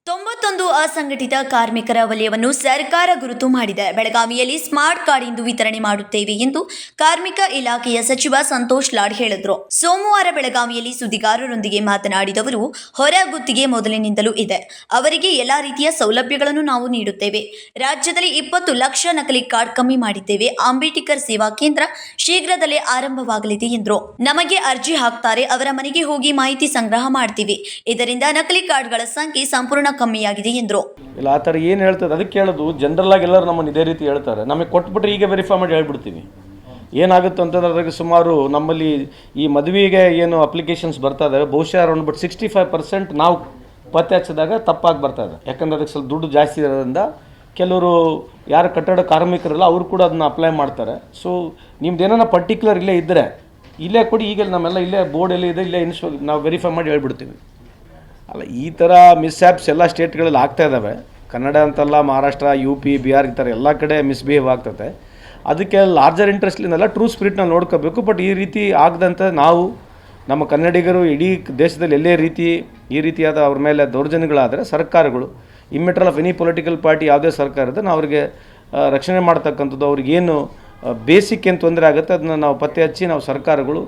91 ಅಸಂಘಟಿತ ಕಾರ್ಮಿಕರ ವಲಯವನ್ನು ಸರ್ಕಾರ ಗುರುತು ಮಾಡಿದೆ. ಬೆಳಗಾವಿಯಲ್ಲಿ ಸ್ಮಾರ್ಟ್ ಕಾರ್ಡ್ ಇಂದು ವಿತರಣೆ ಮಾಡುತ್ತೇವೆ ಎಂದು ಕಾರ್ಮಿಕ ಇಲಾಖೆಯ ಸಚಿವ ಸಂತೋಷ್ ಲಾಡ್ ಹೇಳಿದರು. ಸೋಮವಾರ ಬೆಳಗಾವಿಯಲ್ಲಿ ಸುದ್ದಿಗಾರರೊಂದಿಗೆ ಮಾತನಾಡಿದ ಅವರು, ಹೊರ ಗುತ್ತಿಗೆ ಮೊದಲಿನಿಂದಲೂ ಇದೆ. ಅವರಿಗೆ ಎಲ್ಲಾ ರೀತಿಯ ಸೌಲಭ್ಯಗಳನ್ನು ನಾವು ನೀಡುತ್ತೇವೆ. ರಾಜ್ಯದಲ್ಲಿ 20 ಲಕ್ಷ ನಕಲಿ ಕಾರ್ಡ್ ಕಮ್ಮಿ ಮಾಡಿದ್ದೇವೆ. ಅಂಬೇಡ್ಕರ್ ಸೇವಾ ಕೇಂದ್ರ ಶೀಘ್ರದಲ್ಲೇ ಆರಂಭವಾಗಲಿದೆ ಎಂದರು. ನಮಗೆ ಅರ್ಜಿ ಹಾಕ್ತಾರೆ, ಅವರ ಮನೆಗೆ ಹೋಗಿ ಮಾಹಿತಿ ಸಂಗ್ರಹ ಮಾಡ್ತೀವಿ. ಇದರಿಂದ ನಕಲಿ ಕಾರ್ಡ್ಗಳ ಸಂಖ್ಯೆ ಸಂಪೂರ್ಣ ಕಮ್ಮಿಯಾಗಿದೆ ಎಂದರು. ಇಲ್ಲ ಆ ಥರ ಏನು ಹೇಳ್ತದೆ ಅದಕ್ಕೆ ಹೇಳೋದು, ಜನರಲ್ ಆಗಿ ಎಲ್ಲರೂ ನಮ್ಮನ್ನು ಇದೇ ರೀತಿ ಹೇಳ್ತಾರೆ. ನಮಗೆ ಕೊಟ್ಬಿಟ್ರೆ ಈಗ ವೆರಿಫೈ ಮಾಡಿ ಹೇಳ್ಬಿಡ್ತೀವಿ. ಏನಾಗುತ್ತೆ ಅಂತಂದ್ರೆ ಅದ್ರಾಗೆ ಸುಮಾರು ನಮ್ಮಲ್ಲಿ ಈ ಮದುವೆಗೆ ಏನು ಅಪ್ಲಿಕೇಶನ್ಸ್ ಬರ್ತಾ ಇದ್ದಾವೆ, ಬಹುಶಃ ಅರೌಂಡ್ ಬಟ್ 65% ನಾವು ಪತ್ತೆ ಹಚ್ಚಿದಾಗ ತಪ್ಪಾಗಿ ಬರ್ತಾ ಇದೆ. ಯಾಕಂದರೆ ಅದಕ್ಕೆ ಸ್ವಲ್ಪ ದುಡ್ಡು ಜಾಸ್ತಿ ಇರೋದ್ರಿಂದ ಕೆಲವರು ಯಾರು ಕಟ್ಟಡ ಕಾರ್ಮಿಕರಲ್ಲ ಅವರು ಕೂಡ ಅದನ್ನ ಅಪ್ಲೈ ಮಾಡ್ತಾರೆ. ಸೊ ನಿಮ್ದು ಏನಾರ ಪರ್ಟಿಕ್ಯುಲರ್ ಇಲ್ಲೇ ಇದ್ದರೆ ಇಲ್ಲೇ ಕೊಡಿ, ಈಗ ನಮ್ಮೆಲ್ಲ ಇಲ್ಲೇ ಬೋರ್ಡಲ್ಲಿ ಇದೆ, ಇಲ್ಲೇ ನಾವು ವೆರಿಫೈ ಮಾಡಿ ಹೇಳ್ಬಿಡ್ತೀವಿ. ಅಲ್ಲ, ಈ ಥರ ಮಿಸ್ಹ್ಯಾಪ್ಸ್ ಎಲ್ಲ ಸ್ಟೇಟ್ಗಳಲ್ಲಿ ಆಗ್ತಾ ಇದ್ದಾವೆ. ಕನ್ನಡ ಅಂತಲ್ಲ, ಮಹಾರಾಷ್ಟ್ರ, UP, ಬಿಹಾರ್ ಈ ಥರ ಎಲ್ಲ ಕಡೆ ಮಿಸ್ಬಿಹೇವ್ ಆಗ್ತದೆ. ಅದಕ್ಕೆ ಲಾರ್ಜರ್ ಇಂಟ್ರೆಸ್ಟ್ಲಿಂದೆಲ್ಲ ಟ್ರೂ ಸ್ಪಿರಿಟ್ನ ನೋಡ್ಕೋಬೇಕು. ಬಟ್ ಈ ರೀತಿ ಆಗದಂತೆ ನಾವು ನಮ್ಮ ಕನ್ನಡಿಗರು ಇಡೀ ದೇಶದಲ್ಲಿ ಎಲ್ಲೇ ಈ ರೀತಿಯಾದ ಅವ್ರ ಮೇಲೆ ದೌರ್ಜನ್ಯಗಳಾದರೆ ಸರ್ಕಾರಗಳು ಇಮ್ಮೆಟ್ರಲ್ ಆಫ್ ಎನಿ ಪೊಲಿಟಿಕಲ್ ಪಾರ್ಟಿ ಯಾವುದೇ ಸರ್ಕಾರ ಇದೆ, ನಾವು ಅವರಿಗೆ ರಕ್ಷಣೆ ಮಾಡ್ತಕ್ಕಂಥದ್ದು, ಅವ್ರಿಗೇನು ಬೇಸಿಕ್ ಏನು ತೊಂದರೆ ಆಗುತ್ತೆ ಅದನ್ನು ನಾವು ಪತ್ತೆ ಹಚ್ಚಿ ನಾವು ಸರ್ಕಾರಗಳು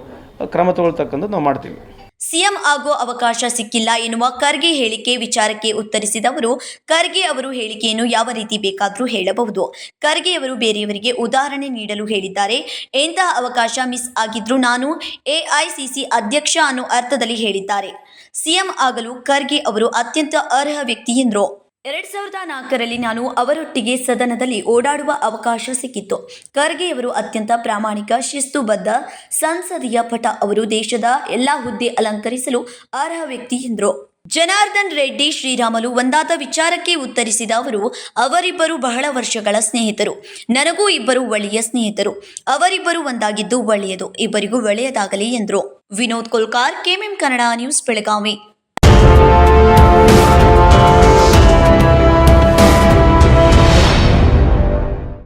ಕ್ರಮ ತಗೊಳ್ತಕ್ಕಂಥದ್ದು ನಾವು ಮಾಡ್ತೀವಿ. ಸಿಎಂ ಆಗೋ ಅವಕಾಶ ಸಿಕ್ಕಿಲ್ಲ ಎನ್ನುವ ಖರ್ಗೆ ಹೇಳಿಕೆ ವಿಚಾರಕ್ಕೆ ಉತ್ತರಿಸಿದ ಅವರು, ಖರ್ಗೆ ಅವರು ಹೇಳಿಕೆಯನ್ನು ಯಾವ ರೀತಿ ಬೇಕಾದರೂ ಹೇಳಬಹುದು. ಖರ್ಗೆ ಅವರು ಬೇರೆಯವರಿಗೆ ಉದಾಹರಣೆ ನೀಡಲು ಹೇಳಿದ್ದಾರೆ. ಎಂತಹ ಅವಕಾಶ ಮಿಸ್ ಆಗಿದ್ರೂ ನಾನು AICC ಅಧ್ಯಕ್ಷ ಅನ್ನೋ ಅರ್ಥದಲ್ಲಿ ಹೇಳಿದ್ದಾರೆ. ಸಿಎಂ ಆಗಲು ಖರ್ಗೆ ಅವರು ಅತ್ಯಂತ ಅರ್ಹ ವ್ಯಕ್ತಿ ಎಂದರು. 2004ರಲ್ಲಿ ನಾನು ಅವರೊಟ್ಟಿಗೆ ಸದನದಲ್ಲಿ ಓಡಾಡುವ ಅವಕಾಶ ಸಿಕ್ಕಿತ್ತು. ಖರ್ಗೆಯವರು ಅತ್ಯಂತ ಪ್ರಾಮಾಣಿಕ, ಶಿಸ್ತುಬದ್ಧ ಸಂಸದೀಯ ಪಟ. ಅವರು ದೇಶದ ಎಲ್ಲ ಹುದ್ದೆ ಅಲಂಕರಿಸಲು ಅರ್ಹ ವ್ಯಕ್ತಿ ಎಂದರು. ಜನಾರ್ದನ್ ರೆಡ್ಡಿ ಶ್ರೀರಾಮುಲು ಒಂದಾದ ವಿಚಾರಕ್ಕೆ ಉತ್ತರಿಸಿದ ಅವರು, ಅವರಿಬ್ಬರು ಬಹಳ ವರ್ಷಗಳ ಸ್ನೇಹಿತರು. ನನಗೂ ಇಬ್ಬರು ಒಳ್ಳೆಯ ಸ್ನೇಹಿತರು. ಅವರಿಬ್ಬರು ಒಂದಾಗಿದ್ದು ಒಳ್ಳೆಯದು. ಇಬ್ಬರಿಗೂ ಒಳ್ಳೆಯದಾಗಲಿ ಎಂದರು. Vinod Kolkar, KMM Kannada news, Belagavi.